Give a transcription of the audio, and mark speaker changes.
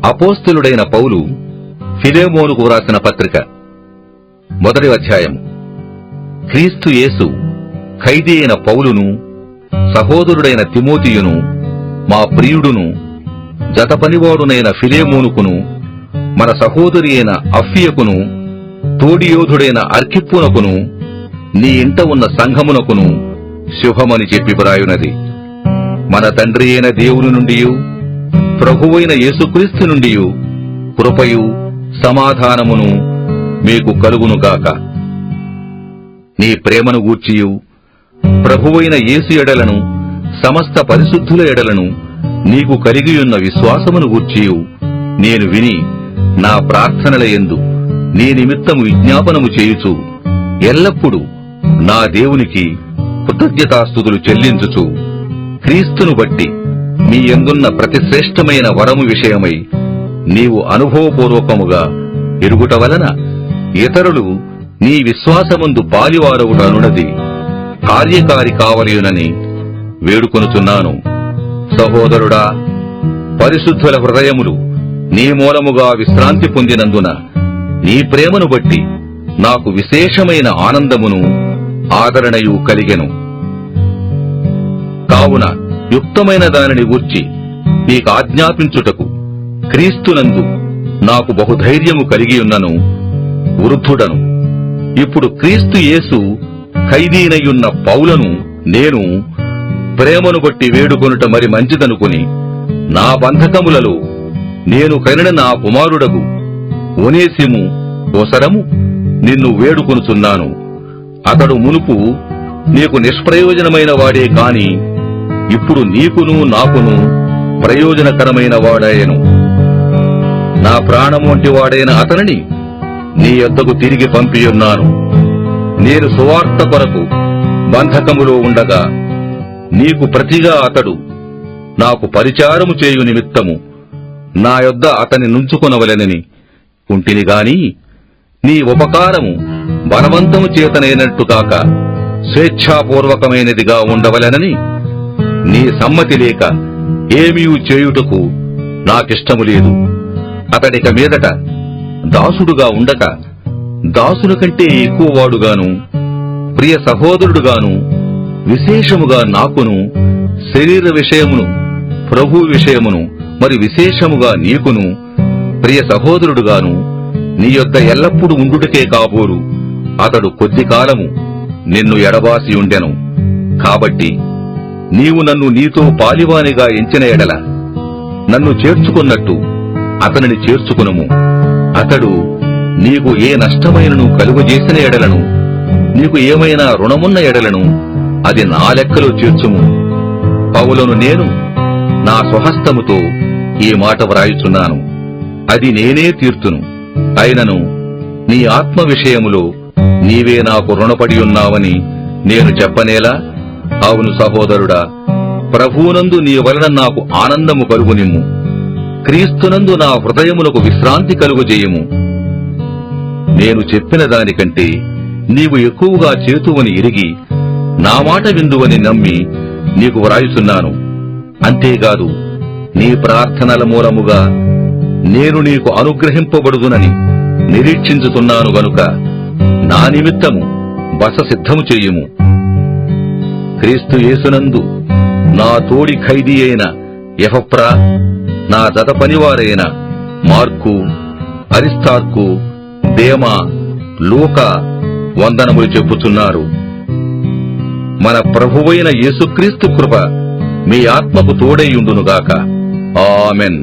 Speaker 1: అపోస్తలుడైన పౌలు ఫిలెమోనుకు వ్రాసిన పత్రిక 1వ అధ్యాయము. క్రీస్తు యేసు ఖైదీ అయిన పౌలును, సహోదరుడైన తిమోతియును, మా ప్రియుడును, జతపనివాడునైన ఫిలెమోనుకును, మన సహోదరి అయిన అఫ్ఫియకును, తోడియోధుడైన అర్కిప్పునకును, నీ ఇంట ఉన్న సంఘమునకును శుభమని చెప్పి వ్రాయునది. మన తండ్రి అయిన దేవుని నుండియు ప్రభువైన యేసుక్రీస్తు నుండియు కృపయు సమాధానమును మీకు కలుగునుగాక. నీ ప్రేమను గూర్చియు ప్రభువైన యేసు ఎడలను సమస్త పరిశుద్ధుల ఎడలను నీకు కలిగియున్న విశ్వాసమును గూర్చియు నేను విని నా ప్రార్థనల యందు నీ నిమిత్తము విజ్ఞాపనము చేయుచు ఎల్లప్పుడూ నా దేవునికి కృతజ్ఞతాస్తుతులు చెల్లించుచు క్రీస్తును బట్టి మీ యందున్న ప్రతి శ్రేష్టమైన వరము విషయమై నీవు అనుభవపూర్వకముగా ఎరుగుట వలన ఇతరులు నీ విశ్వాసమందు పాలివారవుటనున్నది కార్యకారి కావలయునని వేడుకొనుచున్నాను. సహోదరుడా, పరిశుద్ధుల హృదయములు నీ మూలముగా విశ్రాంతి పొందినందున నీ ప్రేమను బట్టి నాకు విశేషమైన ఆనందమును ఆదరణయు కలిగెను. కావున యుక్తమైన దానిని గూర్చి నీకు ఆజ్ఞాపించుటకు క్రీస్తునందు నాకు బహుధైర్యము కలిగియున్నను. వృద్ధుడను, ఇప్పుడు క్రీస్తు యేసు ఖైదీనయున్న పౌలను నేను ప్రేమను బట్టి వేడుకొనుట మరి మంచిదనుకుని నా బంధకములలో నేను కనిన నా కుమారుడగు ఒనేసిము కోసరము నిన్ను వేడుకొనుచున్నాను. అతడు మునుపు నీకు నిష్ప్రయోజనమైన వాడే కాని ఇప్పుడు నీకును నాకును ప్రయోజనకరమైన వాడాయను. నా ప్రాణము వంటి వాడైన అతనిని నీ యొద్దకు తిరిగి పంపియున్నాను. నేను సువార్త కొరకు బంధకములో ఉండగా నీకు ప్రతిగా అతడు నాకు పరిచారము చేయు నిమిత్తము నా యొద్ద అతని నుంచుకొనవలెనని ఉంటిని గాని నీ ఉపకారము బలవంతము చేతనైనట్టు కాక స్వేచ్ఛాపూర్వకమైనదిగా ఉండవలెనని నీ సమ్మతి లేక ఏమీ చేయుటకు నాకిష్టము లేదు. అతడిక మీదట దాసుడుగా ఉండక దాసుని కంటే ఎక్కువవాడుగాను, ప్రియ సహోదరుడుగాను, విశేషముగా నాకును, శరీర విషయమును, ప్రభు విషయమును, మరి విశేషముగా నీకును, ప్రియ సహోదరుడుగాను నీ యొద్ద ఎల్లప్పుడూ ఉండుటకే కాబోలు అతడు కొద్ది కాలము నిన్ను ఎడబాసి ఉండెను. కాబట్టి నీవు నన్ను నీతో పాలివానిగా ఎంచిన ఎడల నన్ను చేర్చుకున్నట్టు అతనిని చేర్చుకునుము. అతడు నీకు ఏ నష్టమైనను కలుగజేసిన ఎడలను, నీకు ఏమైనా రుణమున్న ఎడలను అది నా లెక్కలో చేర్చుము. పౌలను నేను నా స్వహస్తముతో ఈ మాట వ్రాయుచున్నాను, అది నేనే తీర్తును. అయినను నీ ఆత్మ విషయములో నీవే నాకు రుణపడి ఉన్నావని నేను చెప్పనేలా? అవును సహోదరుడా, ప్రభువునందు నీ వలన నాకు ఆనందము కలుగునిమ్ము. క్రీస్తునందు నా హృదయమునకు విశ్రాంతి కలుగజేయము. నేను చెప్పిన దానికంటే నీవు ఎక్కువగా చేతువని ఎరిగి నా మాట విందువని నమ్మి నీకు వ్రాయుచున్నాను. అంతేకాదు, నీ ప్రార్థనల మూలముగా నేను నీకు అనుగ్రహింపబడుదునని నిరీక్షించుతున్నాను గనుక నా నిమిత్తము బస సిద్ధము చెయ్యుము. క్రీస్తు యేసునందు నా తోడి ఖైదీ అయిన ఎపఫ్రా, నా జత పనివారైన మార్కు, అరిస్తార్కు, దేమా, లూకా వందనములు చెప్పుచున్నారు. మన ప్రభువైన యేసుక్రీస్తు కృప మీ ఆత్మకు తోడైయుండునుగాక. ఆమెన్.